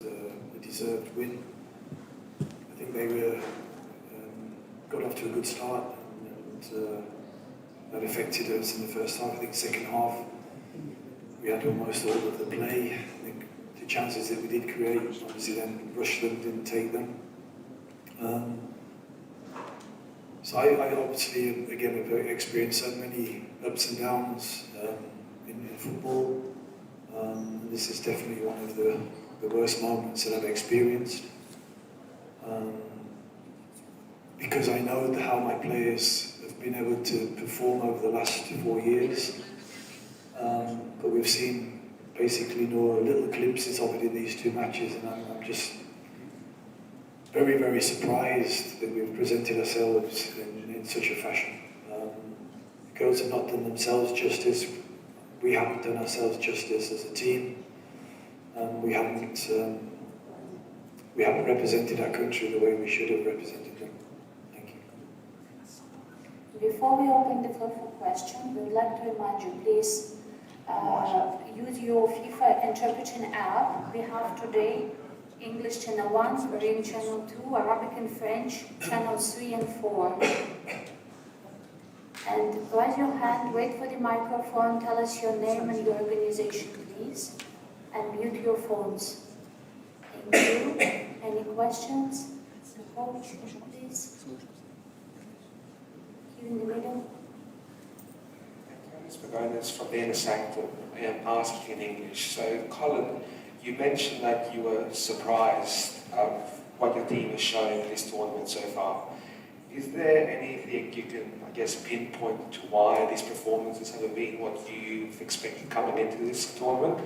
a deserved win. I think they were got off to a good start, and that affected us in the first half. I think second half we had almost all of the play. I think the chances that we did create, obviously then rushed them, didn't take them. So I obviously, again, have experienced so many ups and downs in football. This is definitely one of the worst moments that I've experienced. Because I know how my players have been able to perform over the last 4 years. But we've seen basically no little glimpses of it in these 2 matches, and I'm just very, very surprised that we've presented ourselves in such a fashion. The girls have not done themselves justice. We haven't done ourselves justice as a team. We haven't represented our country the way we should have represented them. Thank you. Before we open the floor for questions, we would like to remind you, please use your FIFA interpreting app. We have today English channel 1, Korean channel 2, Arabic and French channel 3 and 4. And raise your hand, wait for the microphone, tell us your name and your organization, please, and mute your phones. Thank you. Any questions? Coach, please. Here in the middle. Ms. Magonis from the Inner Sanctum, asking in English. So, Colin, you mentioned that you were surprised of what your team has shown in this tournament so far. Is there anything you can, I guess, pinpoint to why these performances haven't been what you've expected coming into this tournament?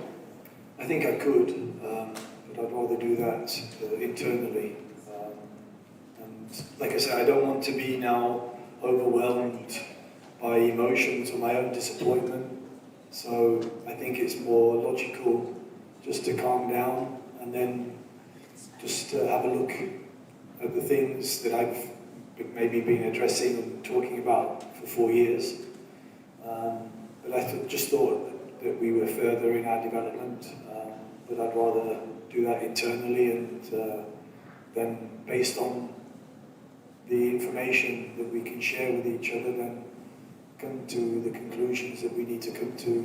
I think I could, but I'd rather do that internally. And like I said, I don't want to be now overwhelmed by emotions or my own disappointment. So I think it's more logical just to calm down and then just have a look at the things that I've maybe been addressing and talking about for 4 years. But I just thought that we were further in our development, but I'd rather do that internally and then based on the information that we can share with each other, then come to the conclusions that we need to come to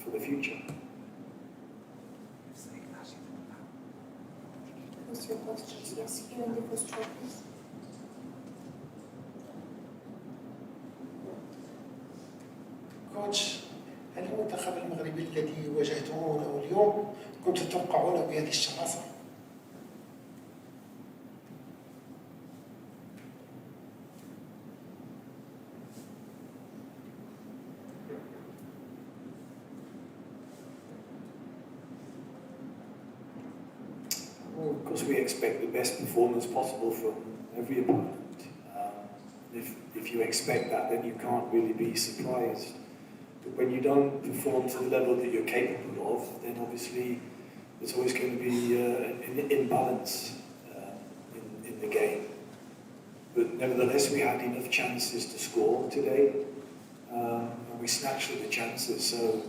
for the future. What's your questions? Yes, here in the first row, please. كوتش، هل المنتخب المغربي الذي واجهتموه اليوم كنتم تتوقعون بهذه الشراسة؟ Well, of course, we expect the best performance possible from every opponent. If you expect that, then you can't really be surprised. But when you don't perform to the level that you're capable of, then obviously there's always going to be an imbalance in the game. But nevertheless, we had enough chances to score today, and we snatched at the chances. So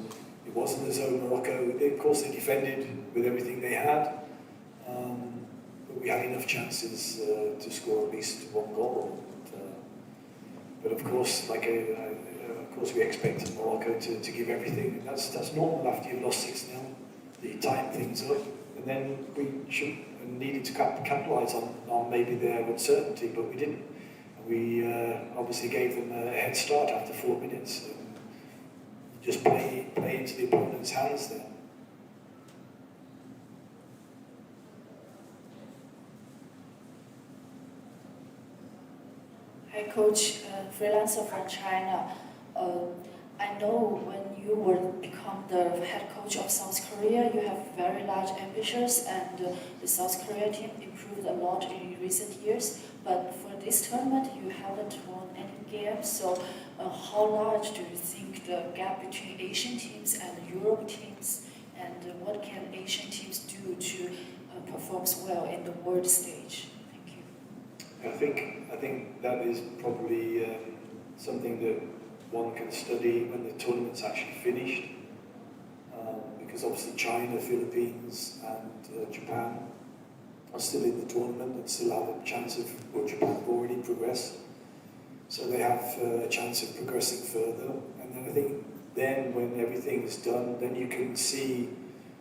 it wasn't as though Morocco, of course, they defended with everything they had. But we had enough chances to score at least 1 goal. But of course, of course, we expected Morocco to give everything. That's normal after you've lost 6-0. You tighten things up, and then we needed to capitalise on maybe their uncertainty, but we didn't. And we obviously gave them a head start after 4 minutes. And just play into the opponent's hands there. Hi Coach, freelancer from China. I know when you will become the head coach of South Korea, you have very large ambitions, and the South Korea team improved a lot in recent years. But for this tournament, you haven't won any games. So how large do you think the gap between Asian teams and Europe teams, and what can Asian teams do to perform well in the world stage? I think that is probably something that one can study when the tournament's actually finished. because obviously China, Philippines and Japan are still in the tournament and still have a chance of, well, Japan have already progressed, so they have a chance of progressing further. And then I think then when everything is done, then you can see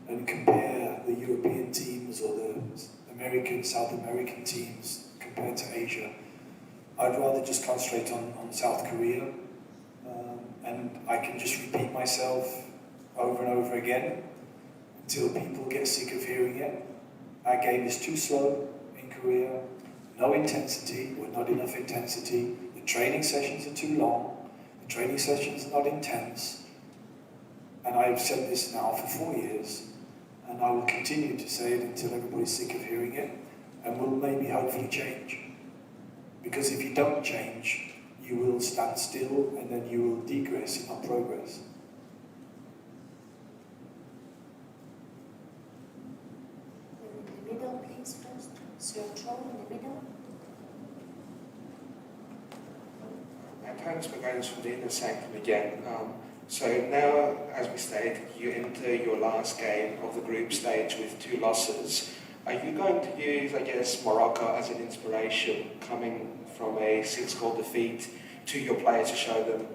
and compare the European teams or the American, South American teams compared to Asia. I'd rather just concentrate on South Korea, and I can just repeat myself over and over again until people get sick of hearing it. Our game is too slow in Korea, no intensity, or not enough intensity. The training sessions are too long, the training sessions are not intense. And I've said this now for 4 years, and I will continue to say it until everybody's sick of hearing it, and will maybe hopefully change. Because if you don't change, you will stand still and then you will degress and not progress. In the middle, please, first. Third row in the middle. Thanks for going from the inner sanctum again. So now, as we stated, you enter your last game of the group stage with 2 losses. Are you going to use, I guess, Morocco as an inspiration coming from a 6-goal defeat to your players to show them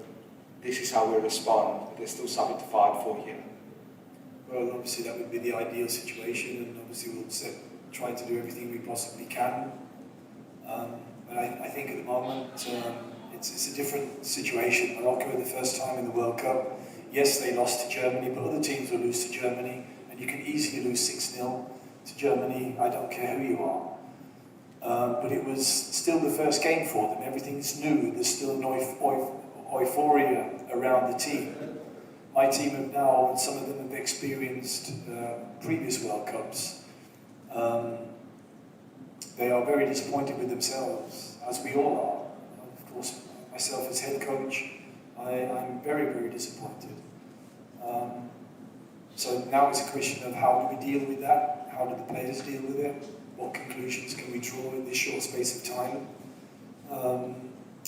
this is how we respond, there's still something to fight for here? Well, obviously that would be the ideal situation, and obviously we'll try to do everything we possibly can. But I think at the moment it's a different situation. Morocco, the first time in the World Cup, yes, they lost to Germany, but other teams will lose to Germany, and you can easily lose 6-0 to Germany. I don't care who you are. But it was still the first game for them. Everything's new. There's still an euphoria around the team. My team have now, and some of them have experienced previous World Cups. They are very disappointed with themselves, as we all are. Of course, myself as head coach, I'm very, very disappointed. So now it's a question of how do we deal with that? How do the players deal with it? What conclusions can we draw in this short space of time?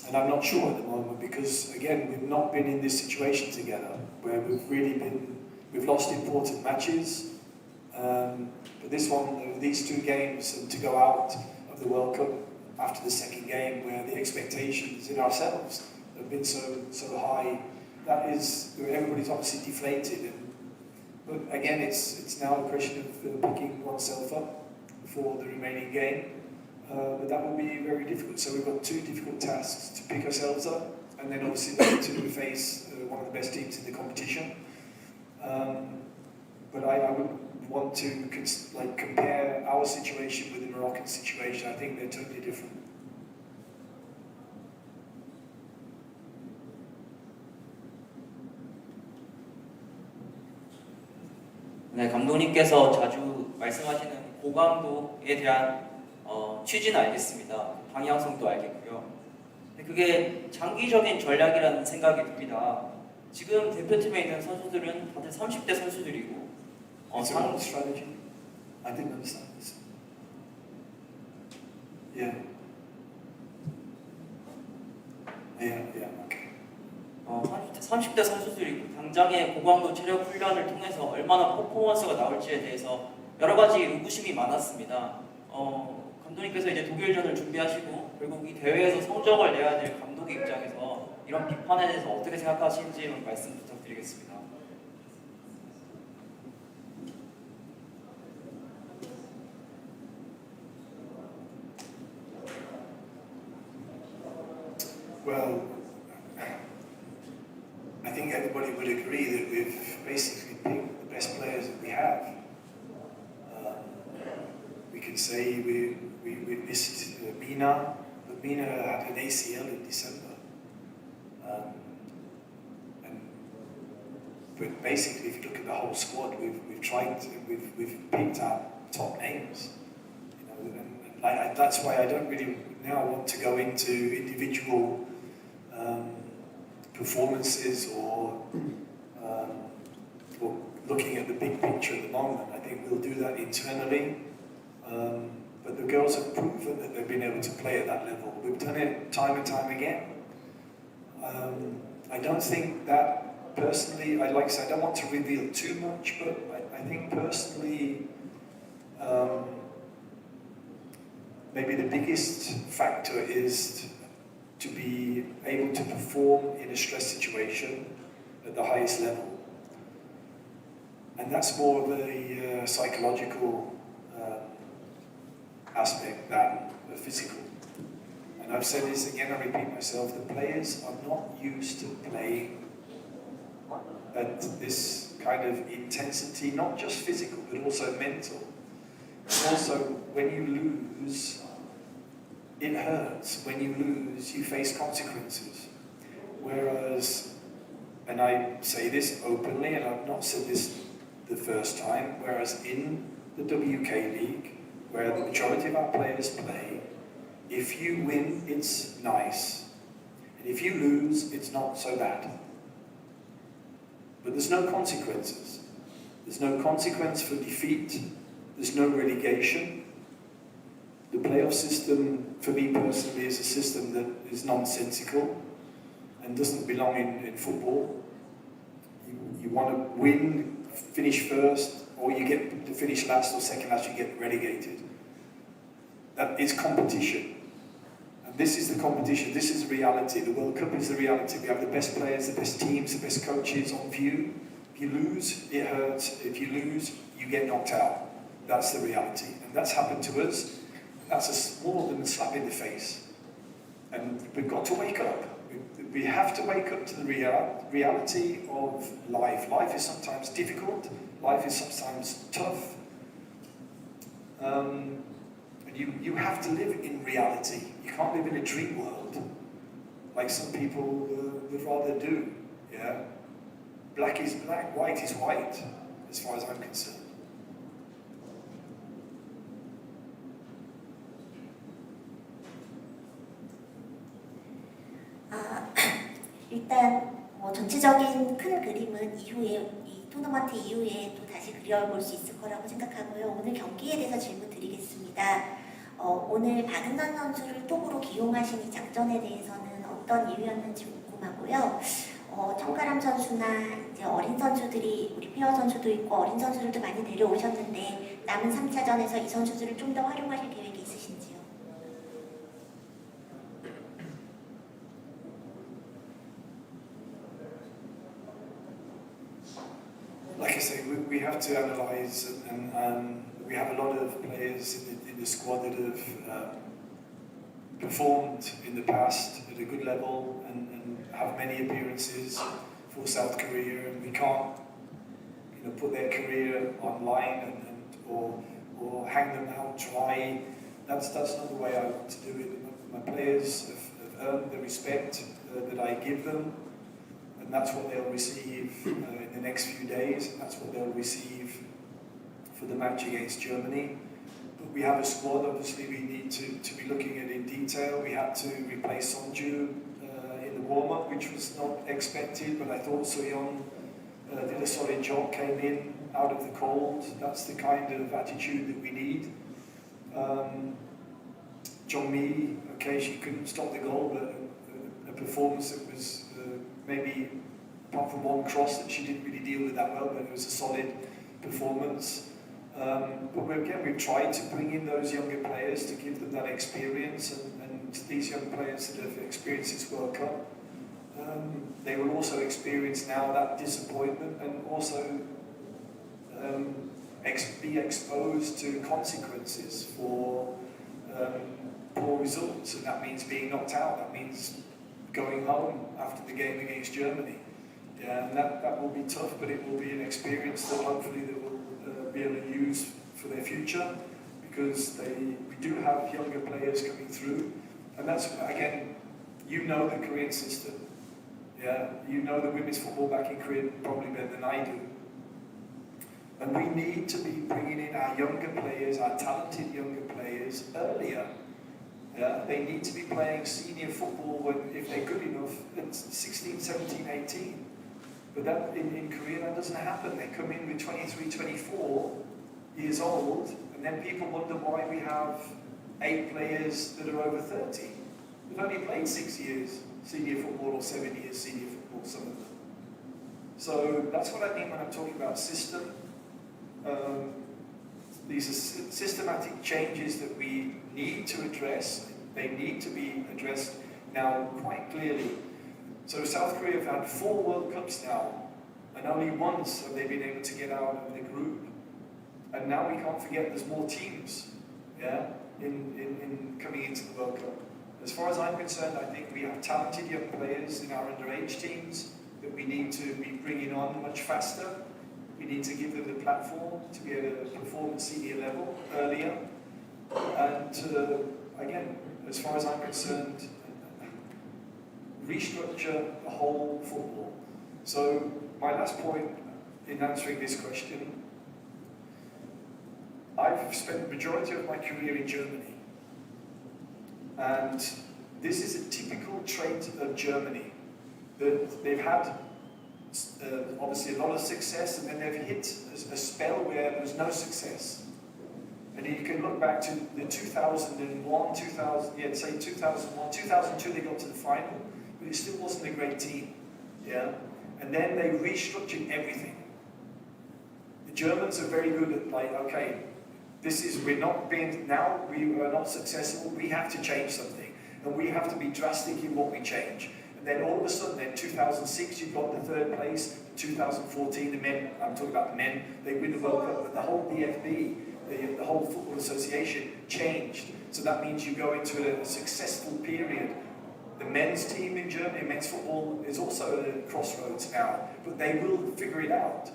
And I'm not sure at the moment because, again, we've not been in this situation together where we've lost important matches. But these 2 games, and to go out of the World Cup after the second game where the expectations in ourselves have been so high, that is, everybody's obviously deflated. But again, it's now a question of picking oneself up for the remaining game. But that will be very difficult. So we've got 2 difficult tasks: to pick ourselves up, and then obviously to face one of the best teams in the competition. But I would want to compare our situation with the Moroccan situation. I think they're totally different. 네, 감독님께서 자주 말씀하시는 고강도에 대한 취지는 알겠습니다. 방향성도 알겠고요. 근데 그게 장기적인 전략이라는 생각이 듭니다. 지금 대표팀에 있는 선수들은 다들 30대 선수들이고 It's a wrong strategy. I didn't understand this. Yeah. Okay. 30대 선수들이고 당장의 고강도 체력 훈련을 통해서 얼마나 퍼포먼스가 나올지에 대해서 여러 가지 의구심이 많았습니다. 감독님께서 이제 독일전을 준비하시고 결국 이 대회에서 성적을 내야 될 감독의 입장에서 이런 비판에 대해서 어떻게 생각하시는지 말씀 부탁드리겠습니다. Well, I think everybody would agree that we've basically picked the best players that we have. We can say we missed Mina, but Mina had an ACL in December. But basically, if you look at the whole squad, we've picked our top names. And that's why I don't really now want to go into individual performances or looking at the big picture at the moment. I think we'll do that internally. But the girls have proven that they've been able to play at that level. We've done it time and time again. I don't think that personally, I like to say, I don't want to reveal too much, but I think personally, maybe the biggest factor is to be able to perform in a stress situation at the highest level. And that's more of a psychological aspect than a physical. And I've said this again, I repeat myself, the players are not used to playing at this kind of intensity, not just physical, but also mental. And also, when you lose, it hurts. When you lose, you face consequences. Whereas, and I say this openly, and I've not said this the first time, whereas in the WK League, where the majority of our players play, if you win, it's nice. And if you lose, it's not so bad. But there's no consequences. There's no consequence for defeat. There's no relegation. The playoff system, for me personally, is a system that is nonsensical and doesn't belong in football. You want to win, finish first, or you get to finish last or second last, you get relegated. That is competition. And this is the competition, this is reality. The World Cup is the reality. We have the best players, the best teams, the best coaches on view. If you lose, it hurts. If you lose, you get knocked out. That's the reality. And that's happened to us. That's more than a slap in the face. And we've got to wake up. We have to wake up to the reality of life. Life is sometimes difficult. Life is sometimes tough. And you have to live in reality. You can't live in a dream world like some people would rather do. Yeah? Black is black, white is white, as far as I'm concerned. 일단 전체적인 큰 그림은 이후에 이 토너먼트 이후에 또 다시 그려볼 수 있을 거라고 생각하고요. 오늘 경기에 대해서 질문 드리겠습니다. 오늘 박은선 선수를 톱으로 기용하신 이 작전에 대해서는 어떤 이유였는지 궁금하고요. 청가람 선수나 이제 어린 선수들이 우리 페어 선수도 있고 어린 선수들도 많이 데려오셨는데 남은 3차전에서 이 선수들을 좀 더 활용하실 계획이 있으신지요? Like I say, we have to analyse, and we have a lot of players in the squad that have performed in the past at a good level and have many appearances for South Korea, and we can't, put their career online or hang them out dry. That's not the way I want to do it. My players have earned the respect that I give them. And that's what they'll receive in the next few days, and that's what they'll receive for the match against Germany. But we have a squad, obviously, we need to be looking at in detail. We had to replace Sonju in the warm-up, which was not expected, but I thought So-yeon did a solid job, came in out of the cold. That's the kind of attitude that we need. Jong-mi, okay, she couldn't stop the goal, but a performance that was maybe, apart from one cross that she didn't really deal with that well, but it was a solid performance. But we've tried to bring in those younger players to give them that experience, and these young players that have experienced this World Cup, they will also experience now that disappointment and also be exposed to consequences for poor results, and that means being knocked out, that means going home after the game against Germany. Yeah, and that will be tough, but it will be an experience that hopefully they will be able to use for their future, because we do have younger players coming through, and that's, again, the Korean system. Yeah, the women's football back in Korea probably better than I do. And we need to be bringing in our younger players, our talented younger players, earlier. Yeah, they need to be playing senior football if they're good enough at 16, 17, 18. But that in Korea, that doesn't happen. They come in with 23, 24 years old, and then people wonder why we have 8 players that are over 30. They've only played 6 years senior football or 7 years senior football, some of them. So that's what I mean when I'm talking about system. These are systematic changes that we need to address. They need to be addressed now quite clearly. So South Korea have had 4 World Cups now, and only once have they been able to get out of the group. And now we can't forget there's more teams, yeah, in coming into the World Cup. As far as I'm concerned, I think we have talented young players in our underage teams that we need to be bringing on much faster. We need to give them the platform to be able to perform at senior level earlier. And again, as far as I'm concerned, restructure the whole football. So my last point in answering this question, I've spent the majority of my career in Germany. And this is a typical trait of Germany, that they've had obviously a lot of success, and then they've hit a spell where there's no success. And you can look back to the 2001, 2002 they got to the final, but it still wasn't a great team. Yeah? And then they restructured everything. The Germans are very good at like, okay, we are not successful, we have to change something. And we have to be drastic in what we change. And then all of a sudden, in 2006, you got the 3rd place. 2014, the men, I'm talking about the men, they win the World Cup, but the whole DFB, the whole Football Association changed. So that means you go into a successful period. The men's team in Germany, men's football, is also at a crossroads now, but they will figure it out.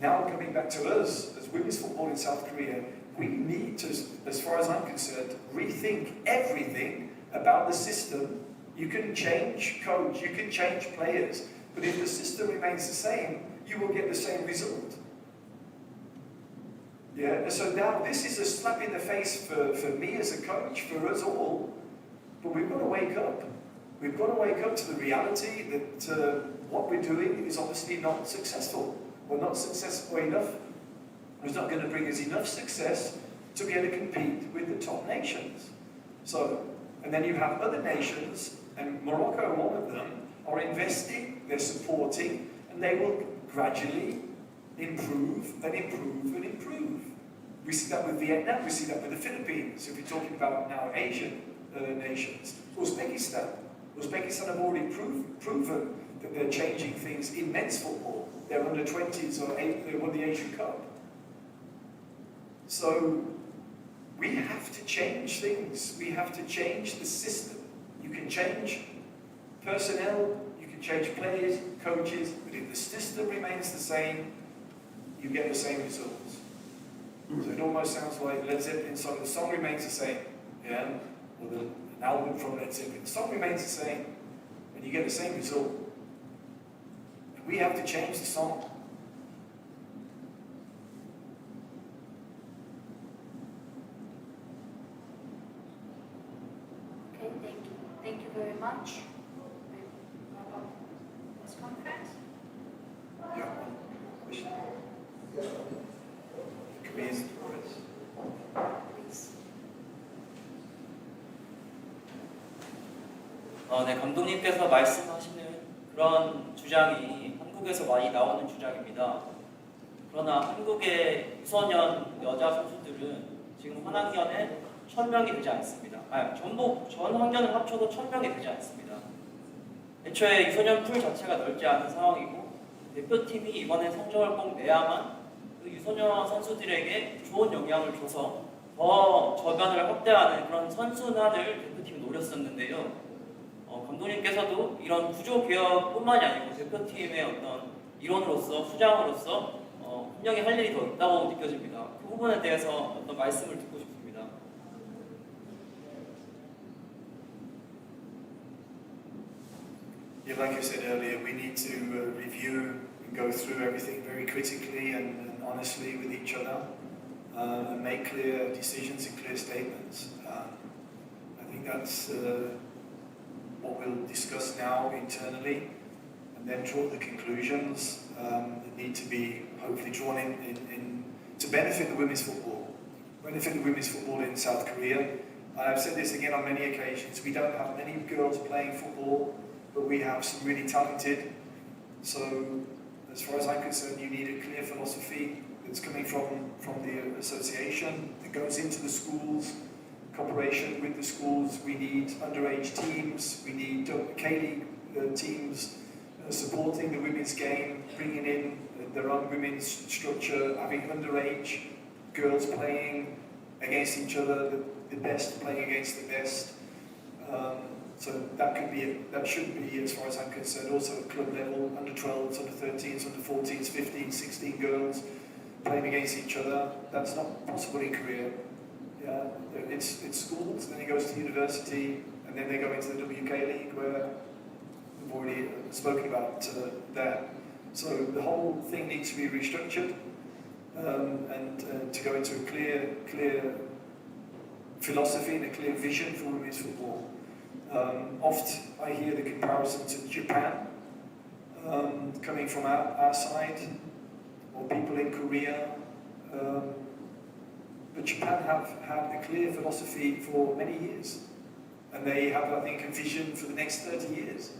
Now coming back to us, as women's football in South Korea, we need to, as far as I'm concerned, rethink everything about the system. You can change coach, you can change players, but if the system remains the same, you will get the same result. Yeah, so now this is a slap in the face for me as a coach, for us all, but we've got to wake up. We've got to wake up to the reality that what we're doing is obviously not successful. We're not successful enough. It's not going to bring us enough success to be able to compete with the top nations. So, and then you have other nations, and Morocco, one of them, are investing, they're supporting, and they will gradually improve and improve and improve. We see that with Vietnam, we see that with the Philippines. If you're talking about now Asian nations, Uzbekistan have already proven that they're changing things in men's football. They're under 20s or they won the Asian Cup. So we have to change things. We have to change the system. You can change personnel, you can change players, coaches, but if the system remains the same, you get the same results. So it almost sounds like Led Zeppelin song. The song remains the same, yeah? Or an album from Led Zeppelin. The song remains the same, and you get the same result. And we have to change the song. Okay, thank you. Thank you very much. Press conference. Yeah. Question? Please. Please. 네, 감독님께서 말씀하시는 그런 주장이 한국에서 많이 나오는 주장입니다. 그러나 한국의 유소년 여자 선수들은 지금 한 학년에 1000명이 되지 않습니다. 전 학년을 합쳐도 1000명이 되지 않습니다. 애초에 유소년 풀 자체가 넓지 않은 상황이고 대표팀이 이번에 성적을 꼭 내야만 그 유소년 선수들에게 좋은 영향을 줘서 더 저변을 확대하는 그런 선순환을 대표팀이 노렸었는데요. 감독님께서도 이런 구조 개혁뿐만이 아니고 대표팀의 어떤 일원으로서 수장으로서 분명히 할 일이 더 있다고 느껴집니다. 그 부분에 대해서 어떤 말씀을 듣고 싶습니다. Yeah, like I said earlier, we need to review and go through everything very critically and honestly with each other and make clear decisions and clear statements. I think that's what we'll discuss now internally, and then draw the conclusions that need to be hopefully drawn in to benefit the women's football in South Korea. And I've said this again on many occasions, we don't have many girls playing football, but we have some really talented So, as far as I'm concerned, you need a clear philosophy that's coming from the association, that goes into the schools, cooperation with the schools. We need underage teams, we need K-League teams supporting the women's game, bringing in their own women's structure, having underage girls playing against each other, the best playing against the best. So that should be, as far as I'm concerned, also at club level, under 12s, under 13s, under 14s, 15s, 16 girls playing against each other. That's not possible in Korea. Yeah, it's schools, then it goes to university, and then they go into the WK League, where we've already spoken about that. So the whole thing needs to be restructured, and to go into a clear philosophy and a clear vision for women's football. Oft I hear the comparison to Japan, coming from our side, or people in Korea. But Japan have had a clear philosophy for many years, and they have, I think, a vision for the next 30 years.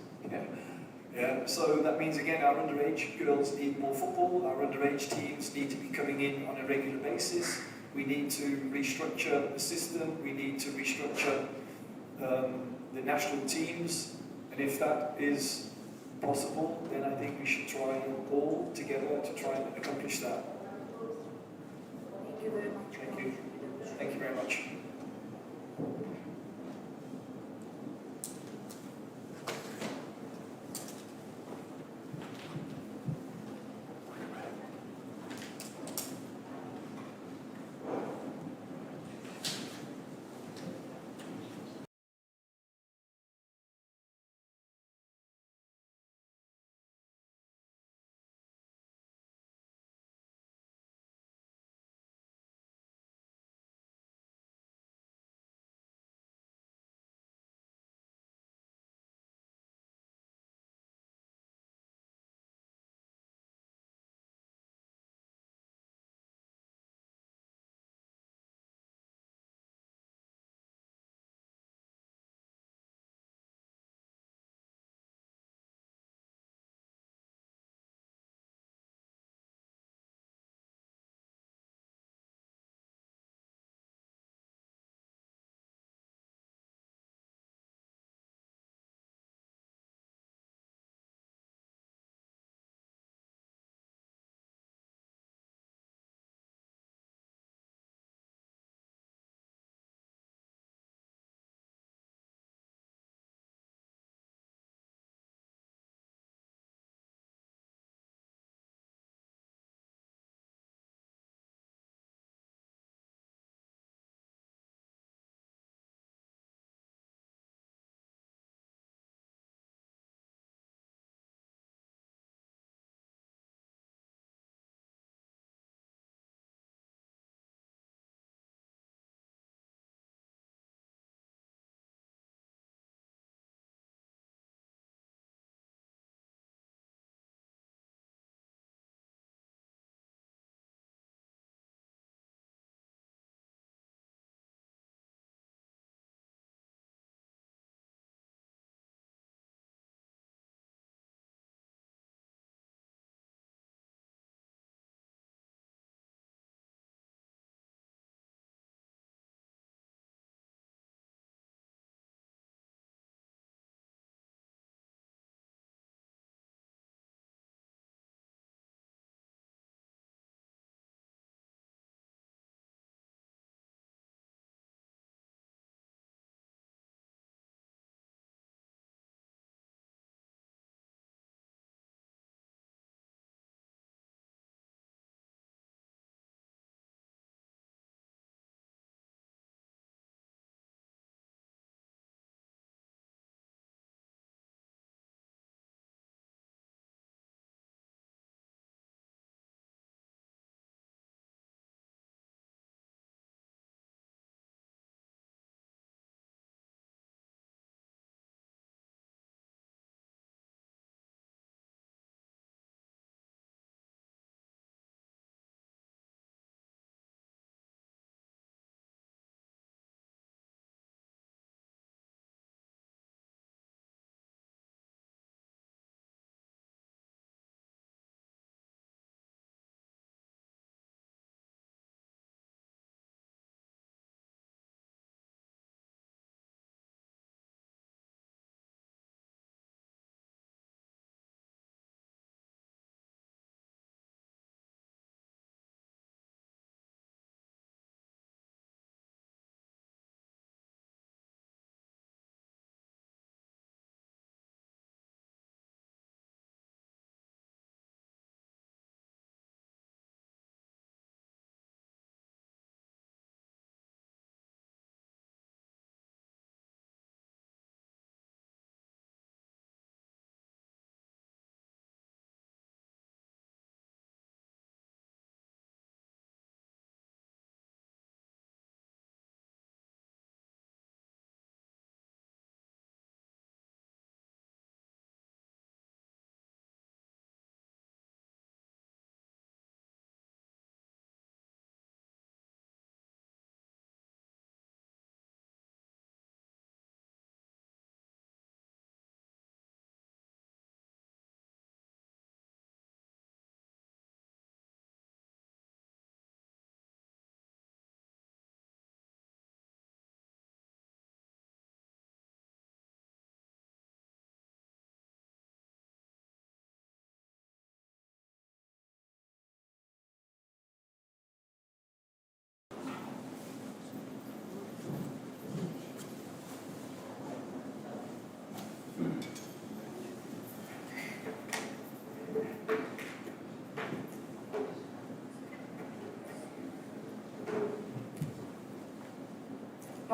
Yeah. So that means, again, our underage girls need more football, our underage teams need to be coming in on a regular basis, we need to restructure the system, we need to restructure the national teams, and if that is possible, then I think we should try all together to try and accomplish that. Thank you very much. Thank you. Thank you very much.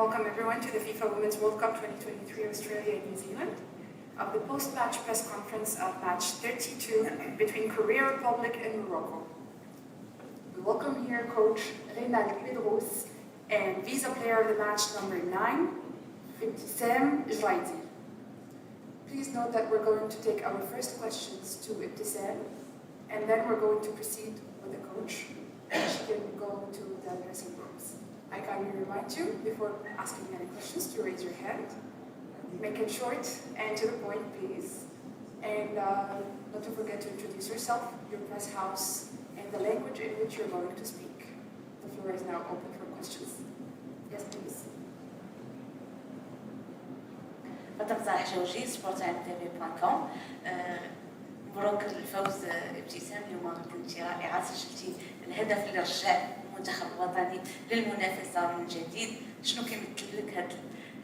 Welcome everyone to the FIFA Women's World Cup 2023 Australia and New Zealand, of the post-match press conference of match 32 between Korea Republic and Morocco. We welcome here coach Reynald Pedros and visa player of the match number 9, Ibtissam Jraidi. Please note that we're going to take our first questions to Ibtissam, and then we're going to proceed with the coach, and she can go to the dressing rooms. I kindly remind you, before asking any questions, to raise your hand. Make it short and to the point, please. And not to forget to introduce yourself, your press house, and the language in which you're going to speak. The floor is now open for questions. Yes, please. فتقزح جوجي sportime.tv.com. مبروك الفوز ابتسام، اليوم كنتي رائعه، سجلتي الهدف اللي رجع المنتخب الوطني للمنافسه من جديد. شنو كيمثل لك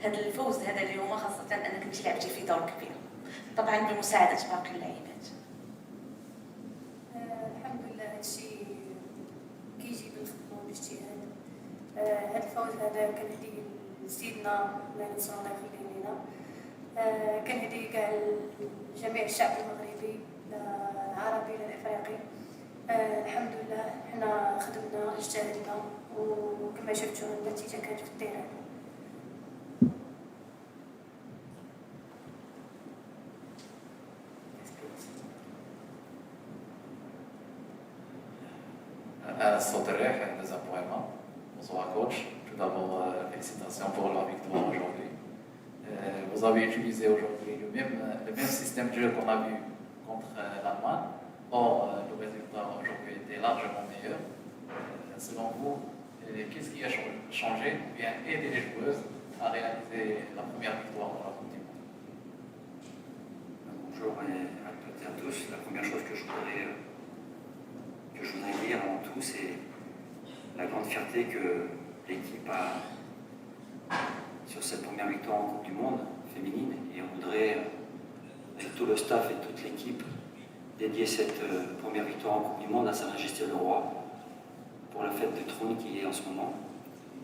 هذا الفوز هذا اليوم، خاصه انك كنتي لعبتي في دور كبير طبعا بمساعده باقي اللاعبات؟ الحمد لله هادشي كيجي بالخدمه والاجتهاد. هذا الفوز هذا كنهدي لسيدنا الله ينصر الله يخليه لينا، كنهدي كاع جميع الشعب المغربي العربي الافريقي. الحمد لله حنا خدمنا اجتهدنا وكما شفتوا النتيجه كانت في الطيران. الصوت الريح دeuxième pour Emma. Bonsoir coach. Tout d'abord, félicitations pour la victoire aujourd'hui. Vous avez utilisé aujourd'hui le même système de jeu qu'on a vu contre l'Allemagne. Or, le résultat aujourd'hui était largement meilleur. Selon vous, qu'est-ce qui a changé ou bien aidé les joueuses à réaliser la première victoire dans la Coupe du Monde? Bonjour à toutes et à tous. La première chose que je voudrais dire avant tout, c'est la grande fierté que l'équipe a sur cette première victoire en Coupe du Monde féminine, et on voudrait, avec tout le staff et toute l'équipe, dédier cette première victoire en Coupe du Monde à Sa Majesté le Roi pour la fête de trône qui est en ce moment.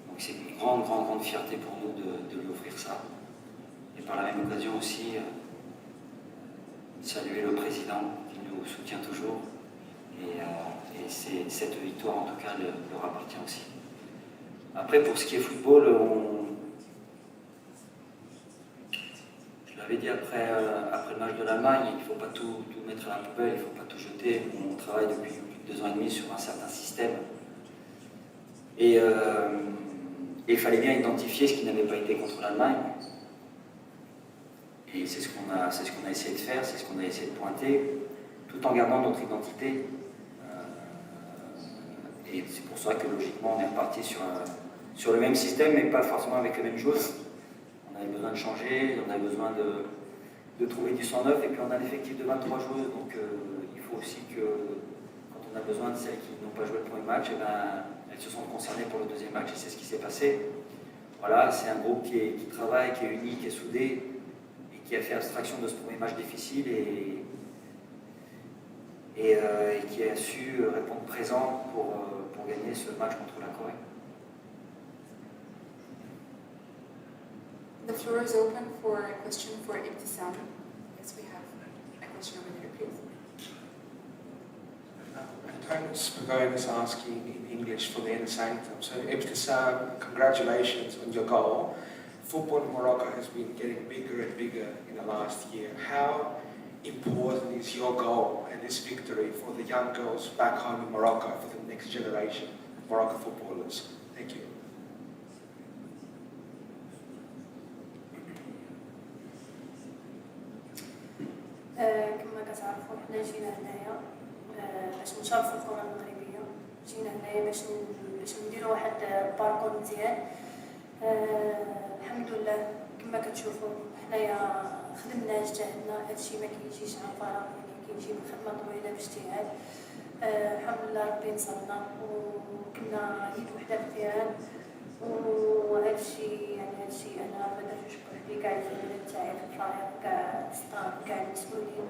Donc c'est une grande fierté pour nous de lui offrir ça. Et par la même occasion aussi, saluer le président qui nous soutient toujours. Et cette victoire, en tout cas, leur appartient aussi. Après, pour ce qui est football, je l'avais dit après le match de l'Allemagne, il ne faut pas tout mettre à la poubelle, il ne faut pas tout jeter. On travaille depuis plus de 2 ans et demi sur un certain système. Et il fallait bien identifier ce qui n'avait pas été contre l'Allemagne. Et c'est ce qu'on a essayé de faire, c'est ce qu'on a essayé de pointer, tout en gardant notre identité. Et c'est pour ça que logiquement on est reparti sur le même système, mais pas forcément avec les mêmes joueurs. On avait besoin de changer, on avait besoin de trouver du sang neuf, et puis on a un effectif de 23 joueuses, donc il faut aussi que quand on a besoin de celles qui n'ont pas joué le premier match, et ben, elles se sont concernées pour le deuxième match, et c'est ce qui s'est passé. Voilà, c'est un groupe qui travaille, qui est uni, qui est soudé, et qui a fait abstraction de ce premier match difficile, et qui a su répondre présent pour gagner ce match contre la Corée. The floor is open for a question for Ibtissam. Yes, we have a question over there, please. Antonis Pagoda is asking in English for the inner sanctum. So, Ibtissam, congratulations on your goal. Football in Morocco has been getting bigger and bigger in the last year. How important is your goal and this victory for the young girls back home in Morocco, for the next generation of Moroccan footballers? Thank you. كما كتعرفوا حنا جينا هنايا باش نشاركوا الكره المغربيه، جينا هنايا باش نديروا واحد باركور مزيان. الحمد لله كما كتشوفوا حنايا خدمنا اجتهدنا، هادشي ما كيجيش عن فراغ، يعني كيجي من خدمه طويله باجتهاد. الحمد لله ربي نصرنا وكنا يد وحده في الطيران، وهادشي انا ما نقدرش نشكر عليه كاع الزملاء تاعي في الفريق، كاع الستاف، كاع المسؤولين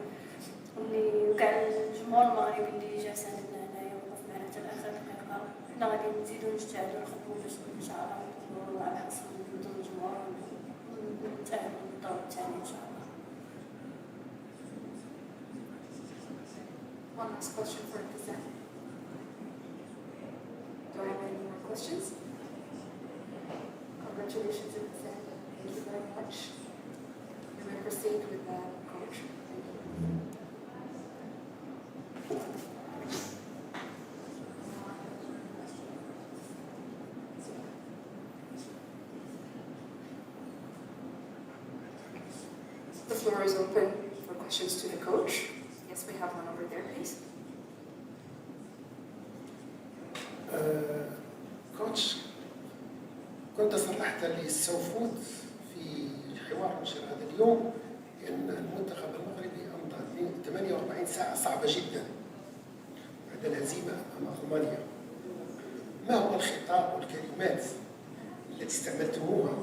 وكاع الجمهور المغربي اللي جا ساندنا هنايا ووقف معنا حتى لاخر دقيقه. حنا غادي نزيدو نجتهدو نخدمو باش إن شاء الله نكونو على حسب الجمهور ونتأهلو للدور الثاني إن شاء الله. One last question for Tizan. Do I have any more questions? Congratulations, Tizan. Thank you very much. We will proceed with the coach. Thank you. The floor is open for questions to the coach. Yes, we have one over there, please. كوتش، كنت صرحت للسوفود في حوار نشر هذا اليوم بأن المنتخب المغربي أمضى 48 ساعة صعبة جدا بعد الهزيمة أمام ألمانيا. ما هو الخطاب والكلمات التي استعملتموها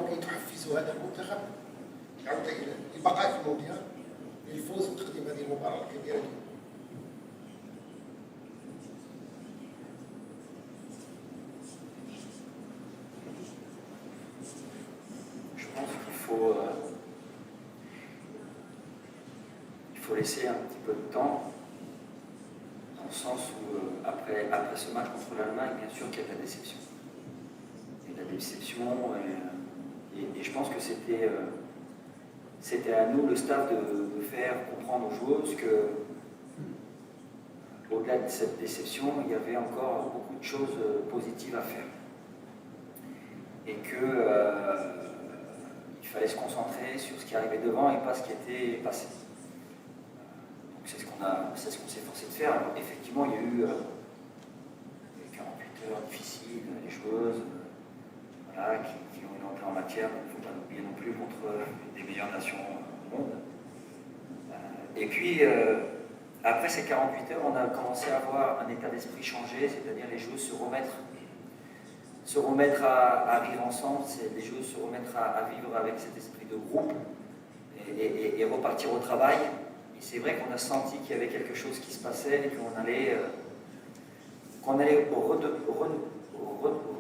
كي تحفزوا هذا المنتخب العودة إلى البقاء في المونديال للفوز وتقديم هذه المباراة الكبيرة اليوم؟ Il faut laisser un petit peu de temps, dans le sens où après ce match contre l'Allemagne, bien sûr qu'il y a de la déception. Il y a de la déception et je pense que c'était à nous, le staff, de faire comprendre aux joueuses que au-delà de cette déception, il y avait encore beaucoup de choses positives à faire. Et que il fallait se concentrer sur ce qui arrivait devant et pas ce qui était passé. Donc c'est ce qu'on s'est forcé de faire. Alors, effectivement, il y a eu 48 heures difficiles, les joueuses voilà, qui ont une entrée en matière, il ne faut pas l'oublier non plus, contre des meilleures nations au monde. Et puis, après ces 48 heures, on a commencé à avoir un état d'esprit changé, c'est-à-dire les joueuses se remettre à vivre ensemble, les joueuses se remettre à vivre avec cet esprit de groupe et repartir au travail. Et c'est vrai qu'on a senti qu'il y avait quelque chose qui se passait et qu'on allait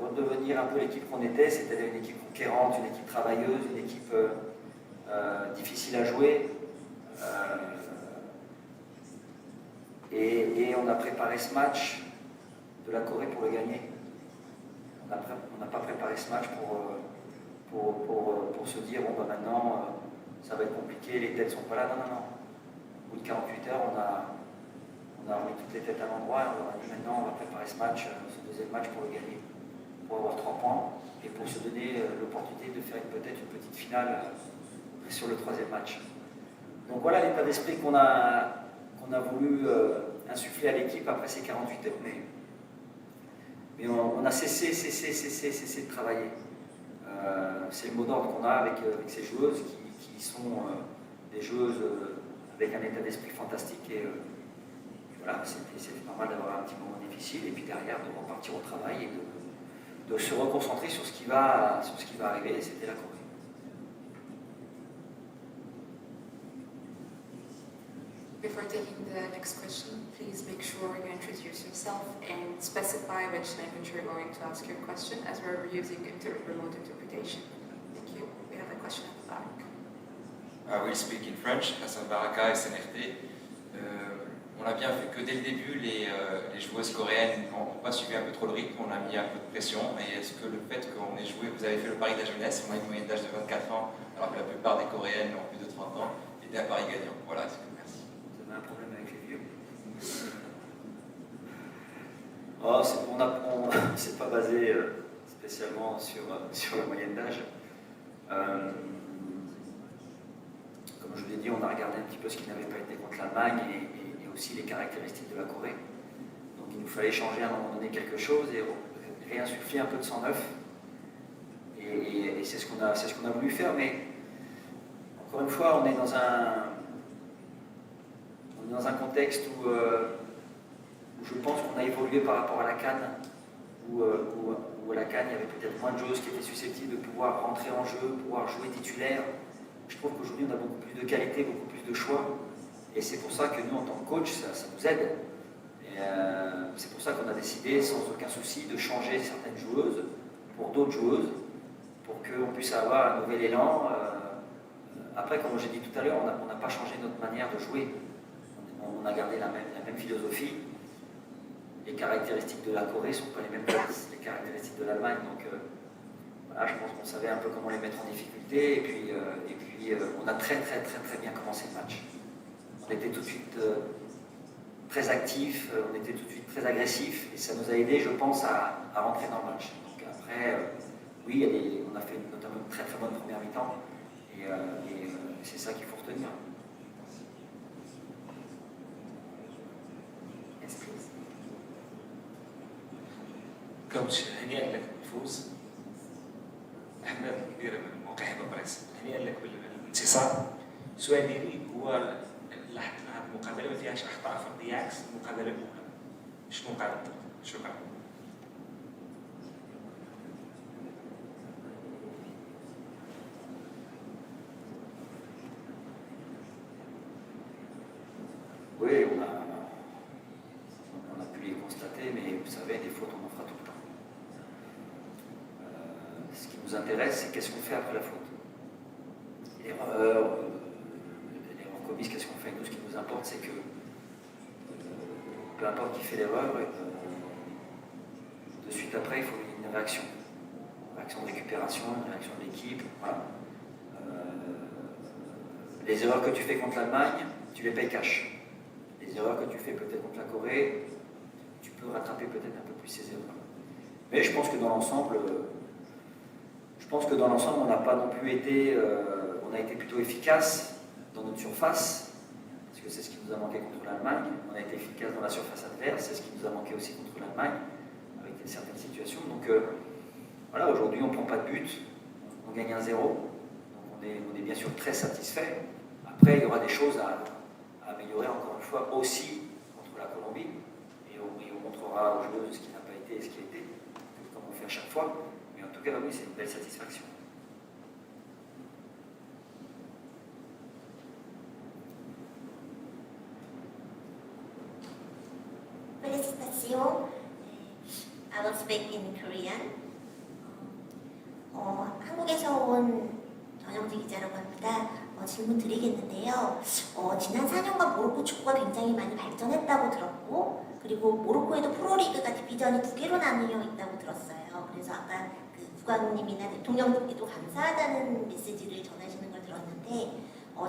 redevenir un peu l'équipe qu'on était, c'est-à-dire une équipe conquérante, une équipe travailleuse, une équipe difficile à jouer. Et on a préparé ce match de la Corée pour le gagner. On n'a pas préparé ce match pour se dire bon bah maintenant ça va être compliqué, les têtes ne sont pas là. Non. Au bout de 48 heures, on a remis toutes les têtes à l'endroit et on a dit maintenant on va préparer ce match, ce deuxième match pour le gagner, pour avoir 3 points et pour se donner l'opportunité de faire peut-être une petite finale sur le troisième match. Donc voilà l'état d'esprit qu'on a voulu insuffler à l'équipe après ces 48 heures, mais on a cessé de travailler. C'est le mot d'ordre qu'on a avec ces joueuses qui sont des joueuses avec un état d'esprit fantastique et voilà, c'était normal d'avoir un petit moment difficile et puis derrière de repartir au travail et de se reconcentrer sur ce qui va arriver, et c'était la Corée. Before taking the next question, please make sure you introduce yourself and specify which language you're going to ask your question, as we're using remote interpretation. Thank you. We have a question at the back. I will speak in French. Hassan Baraka, SNRT. On a bien vu que dès le début, les joueuses coréennes n'ont pas suivi un peu trop le rythme, on a mis un peu de pression. Et est-ce que le fait qu'on ait joué, vous avez fait le pari de la jeunesse, on a une moyenne d'âge de 24 ans, alors que la plupart des Coréennes ont plus de 30 ans, était un pari gagnant. Voilà, merci. Vous avez un problème avec les vieux? On ne s'est pas basé spécialement sur la moyenne d'âge. Comme je vous l'ai dit, on a regardé un petit peu ce qui n'avait pas été contre l'Allemagne et aussi les caractéristiques de la Corée. Donc il nous fallait changer à un moment donné quelque chose et réinsuffler un peu de sang neuf. Et c'est ce qu'on a voulu faire, mais encore une fois, on est dans un contexte où je pense qu'on a évolué par rapport à la CAN, où à la CAN, il y avait peut-être moins de joueuses qui étaient susceptibles de pouvoir rentrer en jeu, pouvoir jouer titulaire. Je trouve qu'aujourd'hui, on a beaucoup plus de qualité, beaucoup plus de choix. Et c'est pour ça que nous, en tant que coach, ça nous aide. Et Et c'est pour ça qu'on a décidé, sans aucun souci, de changer certaines joueuses pour d'autres joueuses, pour qu'on puisse avoir un nouvel élan. Après, comme j'ai dit tout à l'heure, on n'a pas changé notre manière de jouer. On a gardé la même philosophie. Les caractéristiques de la Corée ne sont pas les mêmes que les caractéristiques de l'Allemagne. Donc voilà, je pense qu'on savait un peu comment les mettre en difficulté. Et puis on a très bien commencé le match. On était tout de suite très actifs, on était tout de suite très agressifs. Et ça nous a aidé, je pense, à rentrer dans le match. Donc après, oui, on a fait notamment une très bonne première mi-temps. Et c'est ça qu'il faut retenir. كوتش هنيئا لك بالفوز. احنا كبيره من موقع بريس، هنيئا لك بالانتصار. السؤال ديالي هو لاحظت ان هذه المقابله ما فيهاش اخطاء فرديه عكس المقابله الاولى. شنو قاعد تدير؟ شكرا. Oui, on a pu les constater, mais vous savez, des fautes, on en fera tout le temps. Ce qui nous intéresse, c'est qu'est-ce qu'on fait après la faute. L'erreur commise, qu'est-ce qu'on fait. Nous, ce qui nous importe, c'est que peu importe qui fait l'erreur, de suite après, il faut une réaction. Une réaction de récupération, une réaction de l'équipe. Voilà. Les erreurs que tu fais contre l'Allemagne, tu les payes cash. Les erreurs que tu fais peut-être contre la Corée, tu peux rattraper peut-être un peu plus ces erreurs. Mais je pense que dans l'ensemble, on n'a pas non plus été, on a été plutôt efficace dans notre surface, parce que c'est ce qui nous a manqué contre l'Allemagne. On a été efficace dans la surface adverse, c'est ce qui nous a manqué aussi contre l'Allemagne, avec certaines situations. Donc voilà, aujourd'hui on ne prend pas de but, on gagne 1-0, donc on est bien sûr très satisfait. Après, il y aura des choses à améliorer encore une fois aussi contre la Colombie, et on montrera aux joueurs ce qui n'a pas été et ce qui a été, comme on fait à chaque fois. Mais en tout cas, oui, c'est une belle satisfaction. Félicitations. I will speak in Korean. 한국에서 온 전영지 기자라고 합니다. 질문 드리겠는데요. 지난 4년간 모로코 축구가 굉장히 많이 발전했다고 들었고, 그리고 모로코에도 프로리그가 디비전이 2개로 나뉘어 있다고 들었어요. 그래서 아까 그 국왕님이나 대통령님께도 감사하다는 메시지를 전하시는 걸 들었는데,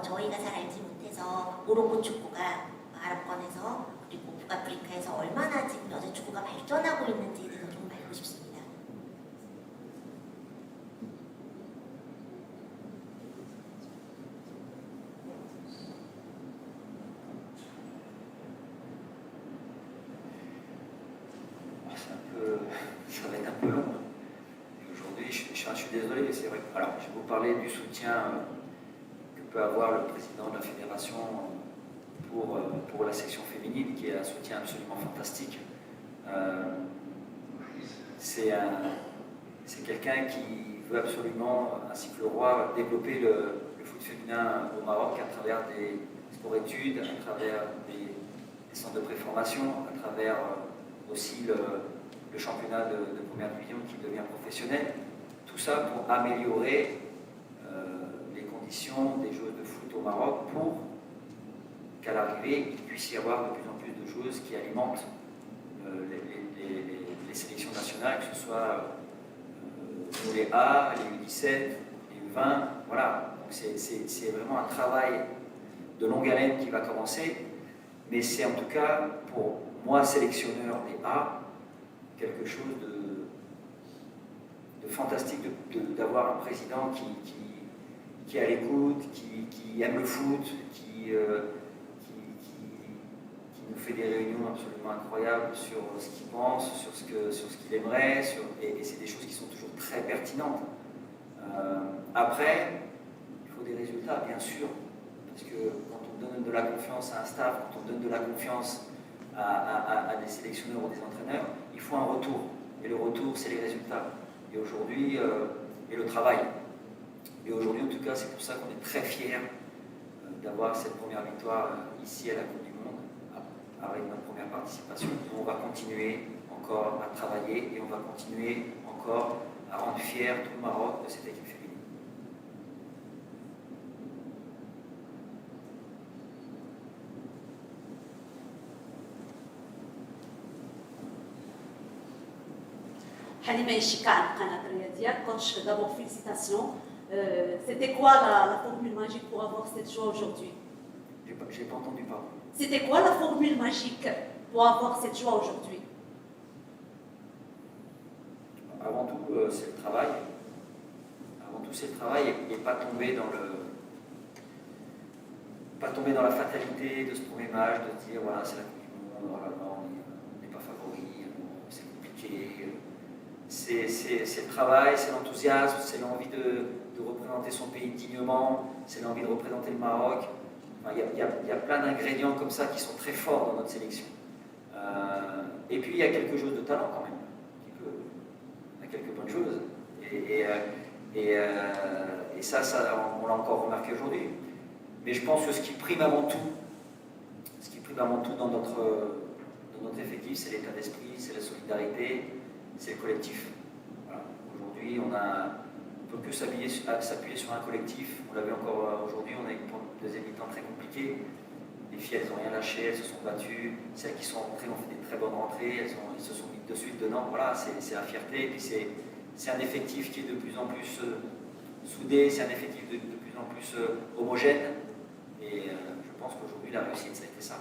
저희가 잘 알지 못해서 모로코 축구가 아랍권에서 그리고 북아프리카에서 얼마나 지금 여자 축구가 발전하고 있는지에 대해서 좀 알고 싶습니다. Ça va être un peu long. Et aujourd'hui, je suis désolé, mais c'est vrai. Alors, je vais vous parler du soutien que peut avoir le président de la fédération pour la section féminine, qui est un soutien absolument fantastique. C'est quelqu'un qui veut absolument, ainsi que le roi, développer le foot féminin au Maroc à travers des sport-études, à travers des centres de préformation, à travers aussi le championnat de première division qui devient professionnel. Tout ça pour améliorer les conditions des joueuses de foot au Maroc pour qu'à l'arrivée, il puisse y avoir de plus en plus de joueuses qui alimentent les sélections nationales, que ce soit les A, les U17, les U20. Voilà, c'est vraiment un travail de longue haleine qui va commencer, mais c'est en tout cas pour moi, sélectionneur des A, quelque chose de fantastique d'avoir un président qui est à l'écoute, qui aime le foot, qui nous fait des réunions absolument incroyables sur ce qu'il pense, sur ce qu'il aimerait, et c'est des choses qui sont toujours très pertinentes. Après, il faut des résultats, bien sûr, parce que quand on donne de la confiance à un staff, quand on donne de la confiance à des sélectionneurs ou des entraîneurs, il faut un retour. Et le retour, c'est les résultats. Et aujourd'hui, et le travail. Et aujourd'hui, en tout cas, c'est pour ça qu'on est très fiers d'avoir cette première victoire ici à la Coupe du Monde. avec notre première participation. Et on va continuer encore à travailler et on va continuer encore à rendre fier tout le Maroc de cette équipe féminine. Halima Ishika, قناة الرياضية. Coach, d'abord félicitations. C'était quoi la formule magique pour avoir cette joie aujourd'hui? J'ai pas entendu parler. C'était quoi la formule magique pour avoir cette joie aujourd'hui? Avant tout, c'est le travail. Avant tout, c'est le travail et pas tomber dans la fatalité de ce premier match, de se dire voilà, c'est la Coupe du Monde, oh là là, on n'est pas favori, c'est compliqué. C'est le travail, c'est l'enthousiasme, c'est l'envie de représenter son pays dignement, c'est l'envie de représenter le Maroc. Enfin, il y a plein d'ingrédients comme ça qui sont très forts dans notre sélection. Et puis il y a quelque chose de talent quand même. Il y a quelques bonnes choses. Et ça, on l'a encore remarqué aujourd'hui. Mais je pense que ce qui prime avant tout dans notre effectif, c'est l'état d'esprit, c'est la solidarité, c'est le collectif. Voilà. Aujourd'hui, on ne peut que s'appuyer sur un collectif. On l'a vu encore aujourd'hui, on a eu une deuxième mi-temps très compliquée. Les filles, elles n'ont rien lâché, elles se sont battues. Celles qui sont rentrées ont fait des très bonnes rentrées, elles se sont mises de suite dedans. Voilà, c'est la fierté. Et puis c'est un effectif qui est de plus en plus soudé, c'est un effectif de plus en plus homogène. Et je pense qu'aujourd'hui, la réussite, ça a été ça.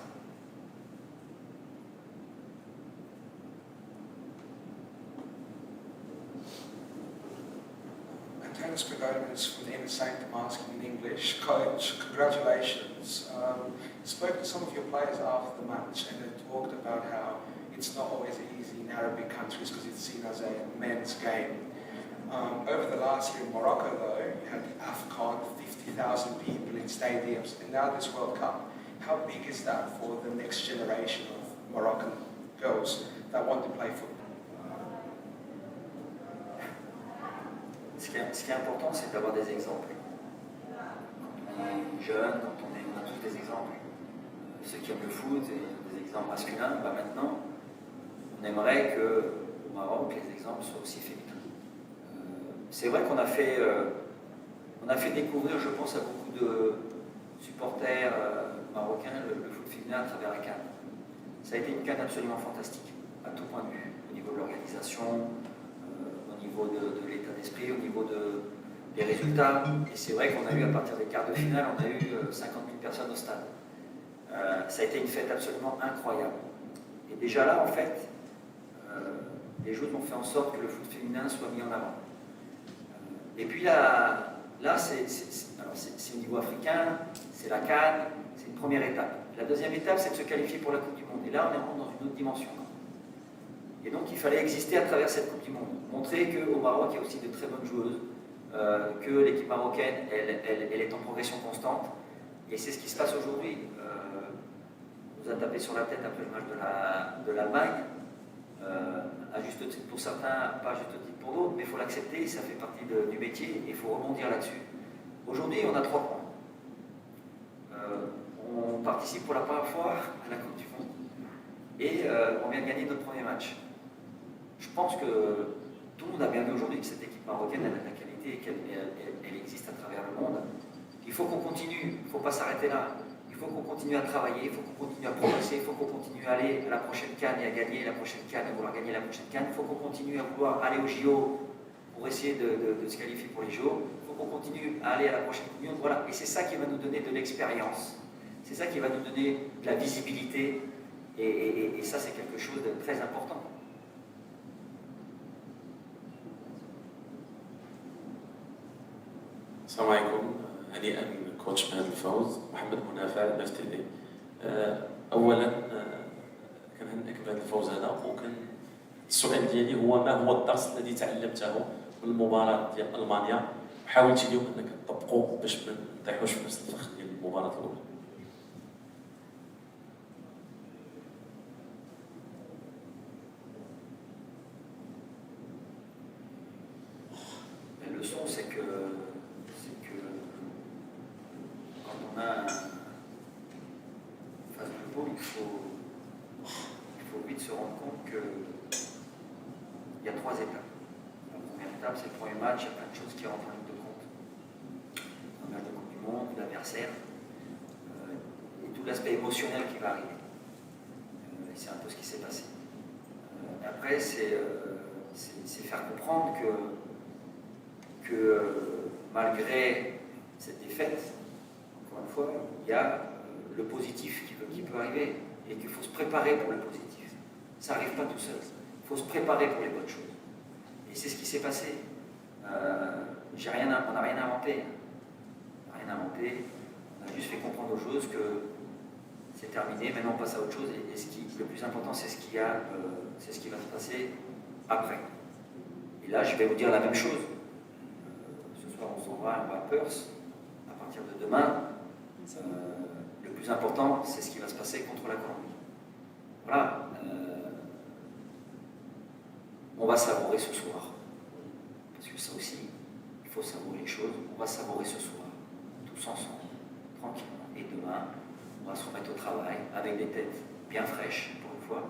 Dennis Pagodas from the Inner Sanctum asking in English. Coach, congratulations. Spoke to some of your players after the match and they talked about how it's not always easy in Arabic countries because it's seen as a men's game. Over the last year in Morocco though, you had the AFCON, 50,000 people in stadiums, and now this World Cup. How big is that for the next generation of Moroccan girls that want to play football? Ce qui est important, c'est d'avoir des exemples. Quand on est jeune, quand on a tous des exemples. Ceux qui aiment le foot, et des exemples masculins, bah maintenant, on aimerait qu'au Maroc, les exemples soient aussi féminins. C'est vrai qu'on a fait découvrir, je pense, à beaucoup de supporters marocains le foot féminin à travers la CAN. Ça a été une CAN absolument fantastique, à tout point de vue, au niveau de l'organisation, au niveau de l'état d'esprit, au niveau des résultats. Et c'est vrai qu'on a eu, à partir des quarts de finale, on a eu 50 000 personnes au stade. Ça a été une fête absolument incroyable. Et déjà là, en fait, les joueurs ont fait en sorte que le foot féminin soit mis en avant. Et puis là c'est au niveau africain, c'est la CAN, c'est une première étape. La deuxième étape, c'est de se qualifier pour la Coupe du Monde. Et là, on est rentré dans une autre dimension. Et donc, il fallait exister à travers cette Coupe du Monde. Montrer qu'au Maroc, il y a aussi de très bonnes joueuses, que l'équipe marocaine, elle est en progression constante. Et c'est ce qui se passe aujourd'hui. On nous a tapé sur la tête après le match de l'Allemagne. À juste titre pour certains, pas à juste titre pour d'autres, mais il faut l'accepter, ça fait partie du métier et il faut rebondir là-dessus. Aujourd'hui, on a 3 points. On participe pour la première fois à la Coupe du Monde et on vient de gagner notre premier match. Je pense que tout le monde a bien vu aujourd'hui que cette équipe marocaine a de la qualité et qu'elle existe à travers le monde. Il faut qu'on continue, il ne faut pas s'arrêter là. Il faut qu'on continue à travailler, il faut qu'on continue à progresser, il faut qu'on continue à aller à la prochaine CAN et à gagner la prochaine CAN, à vouloir gagner la prochaine CAN. Il faut qu'on continue à vouloir aller aux JO pour essayer de se qualifier pour les JO. Il faut qu'on continue à aller à la prochaine Coupe du Monde. Voilà. Et c'est ça qui va nous donner de l'expérience. C'est ça qui va nous donner de la visibilité. Et ça, c'est quelque chose de très important. السلام عليكم. هنيئا كوتش بهذا الفوز. محمد منافع نفس تي اولا كنهنئك بهذا الفوز هذا. وكان السؤال ديالي هو ما هو الدرس الذي تعلمته من المباراه ديال المانيا وحاولتي اليوم انك تطبقه باش ما نطيحوش في نفس الفخ ديال المباراه الاولى. La leçon, c'est que quand on a face du pot, il faut aujourd'hui de se rendre compte qu'il y a 3 étapes. La première étape, c'est le premier match, il y a plein de choses qui rentrent en ligne de compte. Un match de Coupe du Monde, l'adversaire, et tout l'aspect émotionnel qui va arriver. Et c'est un peu ce qui s'est passé. Après, c'est faire comprendre que malgré cette défaite, encore une fois, il y a le positif qui peut arriver et qu'il faut se préparer pour le positif. Ça n'arrive pas tout seul. Il faut se préparer pour les bonnes choses. Et c'est ce qui s'est passé. On n'a rien inventé. On n'a rien inventé. On a juste fait comprendre aux choses que c'est terminé, maintenant on passe à autre chose. Et le plus important, c'est ce qui va se passer après. Et là, je vais vous dire la même chose. Ce soir, on s'en va à Perth. À partir de demain, le plus important, c'est ce qui va se passer contre la Colombie. Voilà. On va savourer ce soir. Parce que ça aussi, il faut savourer les choses. On va savourer ce soir, tous ensemble, tranquillement. Et demain, on va se remettre au travail avec des têtes bien fraîches, pour une fois,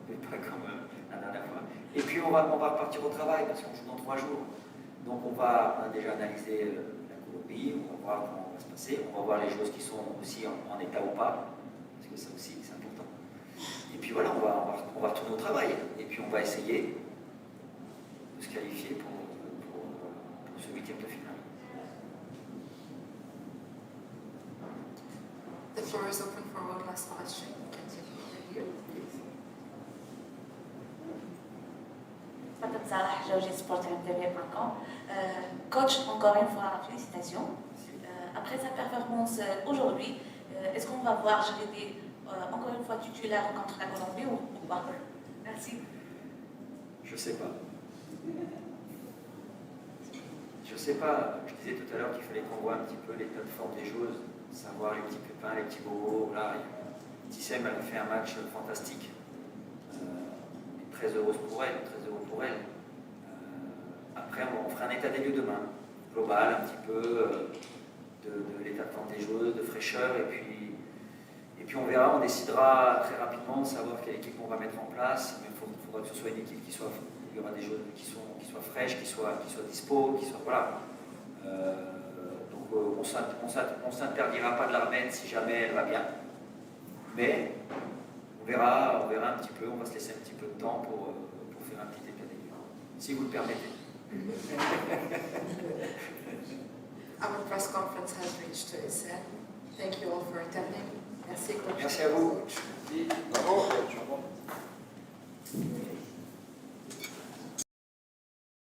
mais pas comme la dernière fois. Et puis on va repartir au travail, parce qu'on joue dans 3 jours. Donc on a déjà analysé la Colombie, on va voir comment ça va se passer, on va voir les choses qui sont aussi en état ou pas, parce que ça aussi c'est important. Et puis voilà, on va retourner au travail, et puis on va essayer de se qualifier pour ce 8e de finale. The floor is open for one last question. Madame Salah, sporttv.com. Coach, encore une fois, félicitations. Après sa performance aujourd'hui, est-ce qu'on va voir Arryadia encore une fois titulaire contre la Colombie ou pas? Merci. Je sais pas. Je sais pas. Je disais tout à l'heure qu'il fallait qu'on voit un petit peu l'état de forme des choses, savoir les petits pépins, les petits bobos. Là, Tissem, elle a fait un match fantastique. Très heureuse pour elle, très heureux pour elle. Après, on fera un état des lieux demain, global, un petit peu de l'état de forme des joueuses, de fraîcheur, et puis on verra, on décidera très rapidement de savoir quelle équipe on va mettre en place, mais il faudra que ce soit une équipe il y aura des joueurs qui soient fraîches, qui soient dispo, qui soient, voilà. Donc on s'interdira pas de la remettre si jamais elle va bien, mais on verra un petit peu, on va se laisser un petit peu de temps pour faire un petit état des lieux, si vous le permettez. Our press conference has reached its end. Thank you all for attending. Merci, coach. Merci à vous. Bravo.